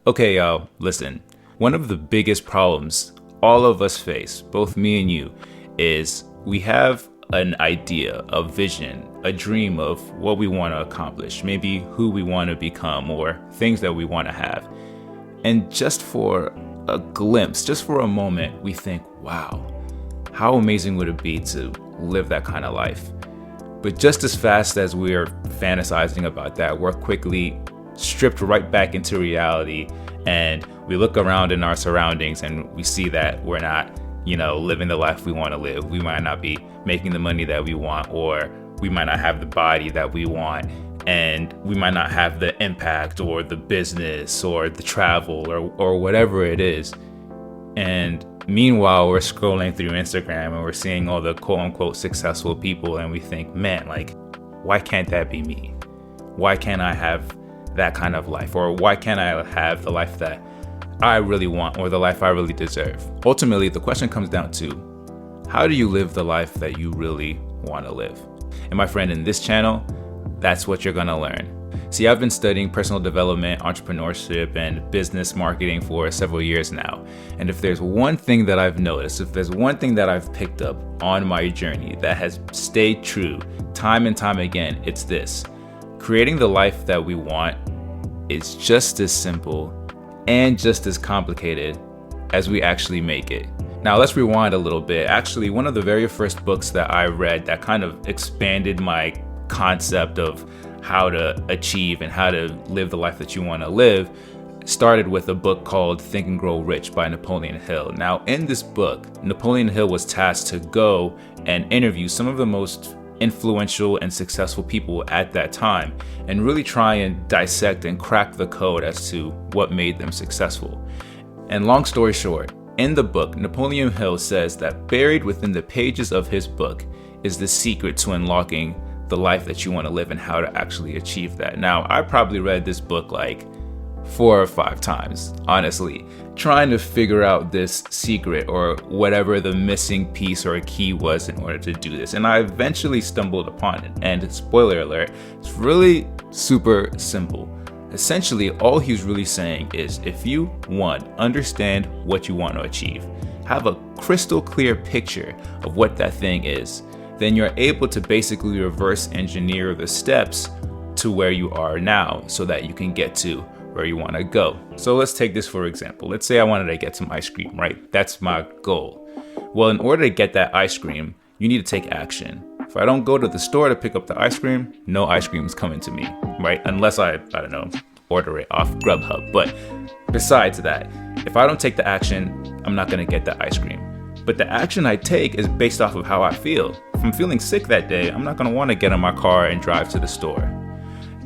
Okay, y'all, listen. One of the biggest problems all of us face, both me and you, is we have an idea, a vision, a dream of what we want to accomplish, maybe who we want to become or things that we want to have. And just for a glimpse, just for a moment, we think, wow, how amazing would it be to live that kind of life? But just as fast as we're fantasizing about that, we're quickly stripped right back into reality, and we look around in our surroundings and we see that we're not, living the life we want to live. We might not be making the money that we want, or we might not have the body that we want, and we might not have the impact or the business or the travel or whatever it is. And meanwhile, we're scrolling through Instagram and we're seeing all the quote unquote successful people, and we think, man, why can't that be me? Why can't I have that kind of life? Or why can't I have the life that I really want, or the life I really deserve? Ultimately, the question comes down to, how do you live the life that you really want to live? And my friend, in this channel, that's what you're gonna learn. See, I've been studying personal development, entrepreneurship, and business marketing for several years now. And if there's one thing that I've noticed, if there's one thing that I've picked up on my journey that has stayed true time and time again, it's this. Creating the life that we want is just as simple and just as complicated as we actually make it. Now let's rewind a little bit. Actually, one of the very first books that I read that kind of expanded my concept of how to achieve and how to live the life that you want to live started with a book called Think and Grow Rich by Napoleon Hill. Now, in this book, Napoleon Hill was tasked to go and interview some of the most influential and successful people at that time and really try and dissect and crack the code as to what made them successful. And long story short, in the book, Napoleon Hill says that buried within the pages of his book is the secret to unlocking the life that you want to live and how to actually achieve that. Now, I probably read this book like 4 or 5 times, honestly, trying to figure out this secret or whatever the missing piece or key was in order to do this. And I eventually stumbled upon it. And spoiler alert, it's really super simple. Essentially, all he's really saying is, if you, one, understand what you want to achieve, have a crystal clear picture of what that thing is, then you're able to basically reverse engineer the steps to where you are now so that you can get to where you want to go. So let's take this for example. Let's say I wanted to get some ice cream, right? That's my goal. Well, in order to get that ice cream, you need to take action. If I don't go to the store to pick up the ice cream, no ice cream is coming to me, right? Unless I don't know, order it off Grubhub. But besides that, if I don't take the action, I'm not gonna get the ice cream. But the action I take is based off of how I feel. If I'm feeling sick that day, I'm not gonna wanna get in my car and drive to the store.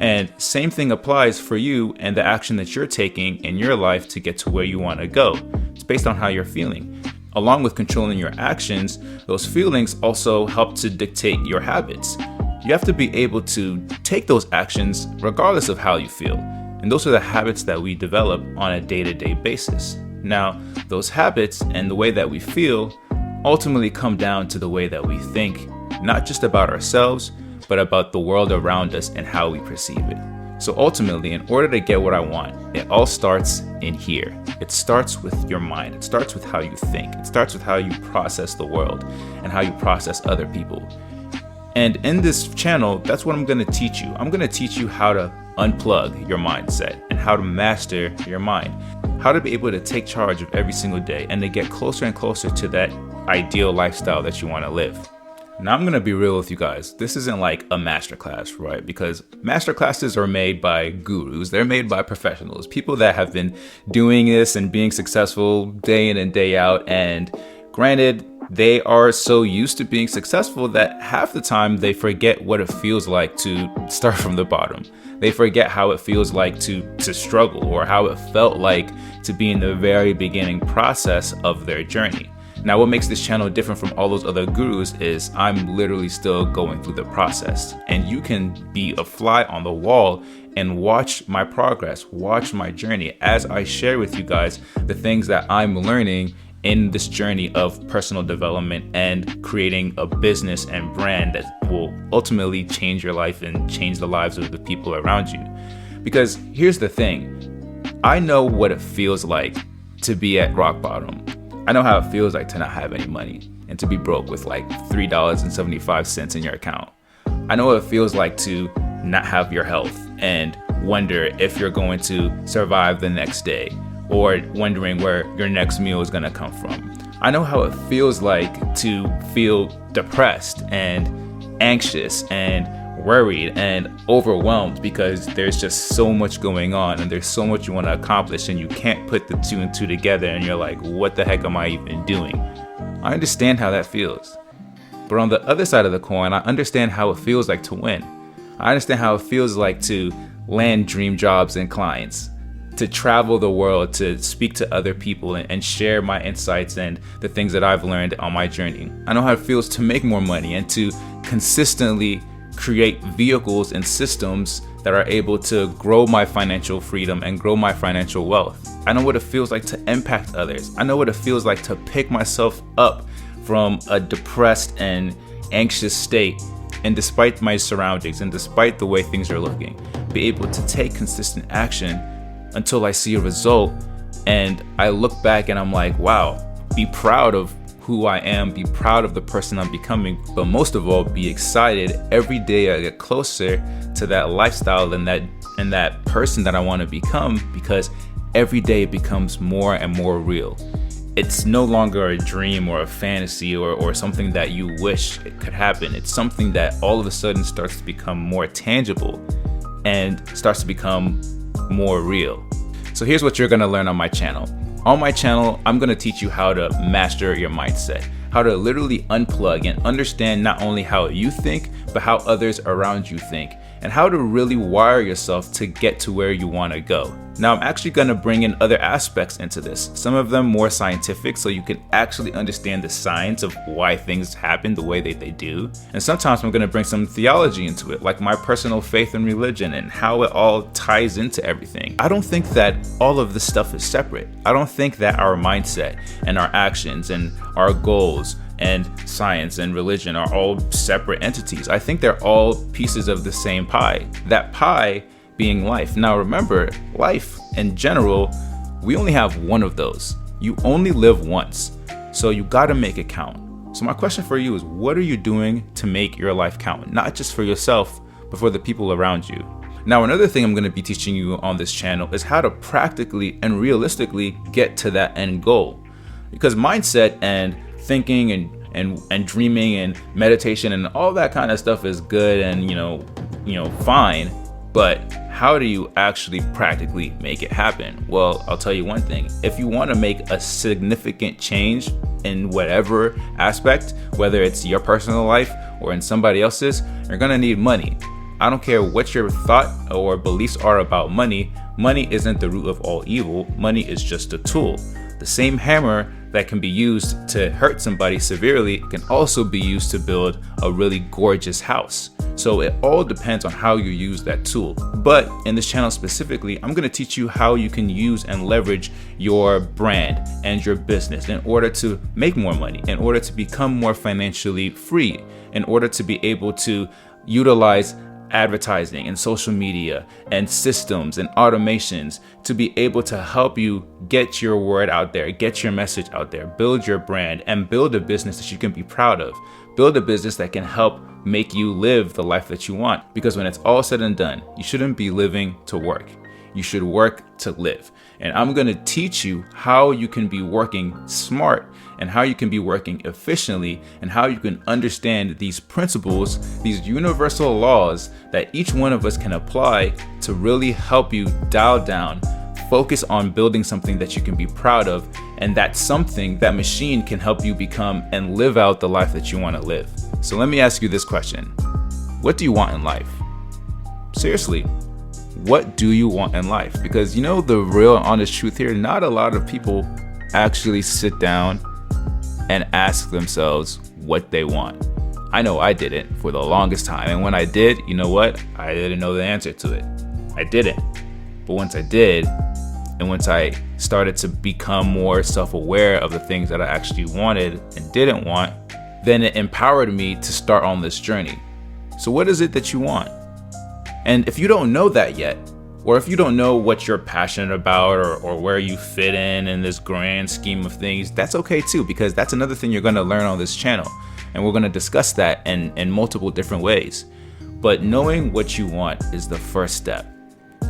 And same thing applies for you and the action that you're taking in your life to get to where you wanna go. It's based on how you're feeling. Along with controlling your actions, those feelings also help to dictate your habits. You have to be able to take those actions regardless of how you feel. And those are the habits that we develop on a day-to-day basis. Now, those habits and the way that we feel ultimately come down to the way that we think, not just about ourselves, but about the world around us and how we perceive it. So ultimately, in order to get what I want, it all starts in here. It starts with your mind. It starts with how you think. It starts with how you process the world and how you process other people. And in this channel, that's what I'm going to teach you. I'm going to teach you how to unplug your mindset and how to master your mind, how to be able to take charge of every single day and to get closer and closer to that ideal lifestyle that you want to live. Now, I'm going to be real with you guys. This isn't like a masterclass, right? Because masterclasses are made by gurus. They're made by professionals, people that have been doing this and being successful day in and day out. And granted, they are so used to being successful that half the time they forget what it feels like to start from the bottom. They forget how it feels like to struggle, or how it felt like to be in the very beginning process of their journey. Now, what makes this channel different from all those other gurus is I'm literally still going through the process, and you can be a fly on the wall and watch my progress, watch my journey as I share with you guys the things that I'm learning in this journey of personal development and creating a business and brand that will ultimately change your life and change the lives of the people around you. Because here's the thing, I know what it feels like to be at rock bottom. I know how it feels like to not have any money and to be broke with like $3.75 in your account. I know what it feels like to not have your health and wonder if you're going to survive the next day, or wondering where your next meal is going to come from. I know how it feels like to feel depressed and anxious and worried and overwhelmed because there's just so much going on and there's so much you want to accomplish and you can't put the two and two together and you're like, what the heck am I even doing? I understand how that feels. But on the other side of the coin, I understand how it feels like to win. I understand how it feels like to land dream jobs and clients, to travel the world, to speak to other people and share my insights and the things that I've learned on my journey. I know how it feels to make more money and to consistently create vehicles and systems that are able to grow my financial freedom and grow my financial wealth. I know what it feels like to impact others. I know what it feels like to pick myself up from a depressed and anxious state, and despite my surroundings and despite the way things are looking, be able to take consistent action until I see a result and I look back and I'm like, wow, be proud of who I am, be proud of the person I'm becoming, but most of all, be excited every day I get closer to that lifestyle and that person that I want to become, because every day it becomes more and more real. It's no longer a dream or a fantasy or something that you wish it could happen. It's something that all of a sudden starts to become more tangible and starts to become more real. So here's what you're going to learn on my channel. On my channel, I'm going to teach you how to master your mindset, how to literally unplug and understand not only how you think, but how others around you think, and how to really wire yourself to get to where you want to go. Now, I'm actually going to bring in other aspects into this, some of them more scientific, so you can actually understand the science of why things happen the way that they do. And sometimes I'm going to bring some theology into it, like my personal faith and religion and how it all ties into everything. I don't think that all of this stuff is separate. I don't think that our mindset and our actions and our goals and science and religion are all separate entities. I think they're all pieces of the same pie. That pie being life. Now remember, life in general, we only have one of those. You only live once, so you gotta make it count. So my question for you is, what are you doing to make your life count? Not just for yourself, but for the people around you. Now, another thing I'm gonna be teaching you on this channel is how to practically and realistically get to that end goal. Because mindset and thinking and dreaming and meditation and all that kind of stuff is good and you know fine, but how do you actually practically make it happen? Well, I'll tell you one thing. If you want to make a significant change in whatever aspect, whether it's your personal life or in somebody else's, you're gonna need money. I don't care what your thought or beliefs are about money. Money isn't the root of all evil. Money is just a tool. The same hammer that can be used to hurt somebody severely can also be used to build a really gorgeous house. So it all depends on how you use that tool. But in this channel specifically, I'm going to teach you how you can use and leverage your brand and your business in order to make more money, in order to become more financially free, in order to be able to utilize advertising and social media and systems and automations to be able to help you get your word out there, get your message out there, build your brand, and build a business that you can be proud of. Build a business that can help make you live the life that you want. Because when it's all said and done, you shouldn't be living to work. You should work to live. And I'm going to teach you how you can be working smart and how you can be working efficiently and how you can understand these principles, these universal laws that each one of us can apply to really help you dial down, focus on building something that you can be proud of, and that something, that machine, can help you become and live out the life that you want to live. So let me ask you this question. What do you want in life? Seriously, what do you want in life? Because you know the real honest truth here, not a lot of people actually sit down and ask themselves what they want. I know I didn't for the longest time, and when I did, you know what? I didn't know the answer to it. I didn't. But once I did, and once I started to become more self-aware of the things that I actually wanted and didn't want, then it empowered me to start on this journey. So what is it that you want? And if you don't know that yet, Or if you don't know what you're passionate about or where you fit in this grand scheme of things, that's okay too, because that's another thing you're going to learn on this channel. And we're going to discuss that in multiple different ways. But knowing what you want is the first step.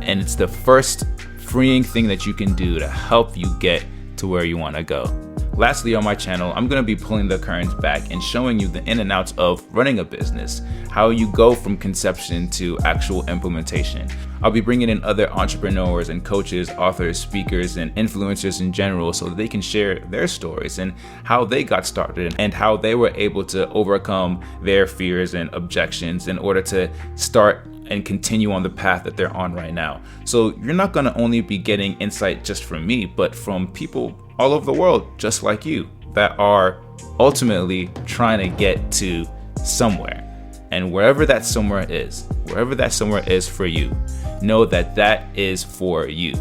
And it's the first freeing thing that you can do to help you get to where you want to go. Lastly, on my channel, I'm going to be pulling the curtains back and showing you the in and outs of running a business, how you go from conception to actual implementation. I'll be bringing in other entrepreneurs and coaches, authors, speakers, and influencers in general so that they can share their stories and how they got started and how they were able to overcome their fears and objections in order to start and continue on the path that they're on right now. So you're not going to only be getting insight just from me, but from people all over the world just like you that are ultimately trying to get to somewhere. And wherever that somewhere is for you, know that that is for you,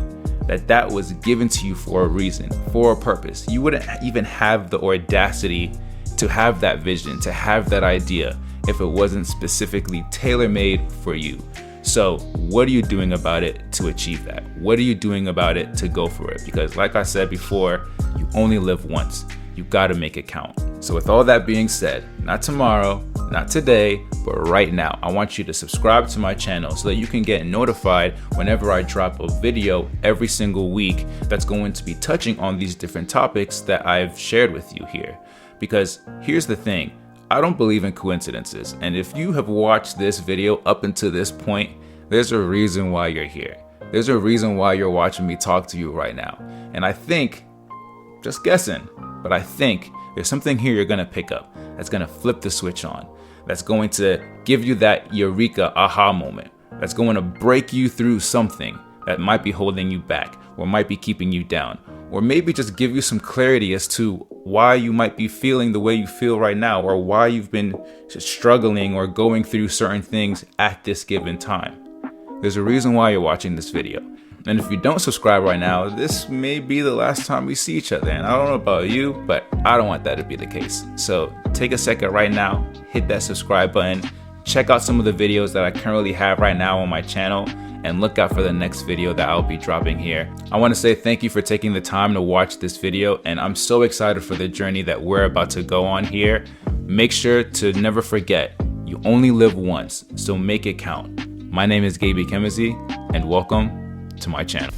that was given to you for a reason, for a purpose. You wouldn't even have the audacity to have that vision, to have that idea, if it wasn't specifically tailor-made for you. So what are you doing about it to achieve that? What are you doing about it to go for it? Because like I said before, you only live once. You gotta make it count. So with all that being said, not tomorrow, not today, but right now, I want you to subscribe to my channel so that you can get notified whenever I drop a video every single week that's going to be touching on these different topics that I've shared with you here. Because here's the thing, I don't believe in coincidences, and if you have watched this video up until this point, there's a reason why you're here. There's a reason why you're watching me talk to you right now. And I think, just guessing, but I think there's something here you're gonna pick up that's gonna flip the switch on, that's going to give you that eureka aha moment, that's going to break you through something that might be holding you back or might be keeping you down, or maybe just give you some clarity as to why you might be feeling the way you feel right now, or why you've been struggling or going through certain things at this given time. There's a reason why you're watching this video. And if you don't subscribe right now, this may be the last time we see each other. And I don't know about you, but I don't want that to be the case. So take a second right now, hit that subscribe button, check out some of the videos that I currently have right now on my channel, and look out for the next video that I'll be dropping here. I want to say thank you for taking the time to watch this video, and I'm so excited for the journey that we're about to go on here. Make sure to never forget, you only live once, so make it count. My name is Gabe Ikemezi, and welcome to my channel.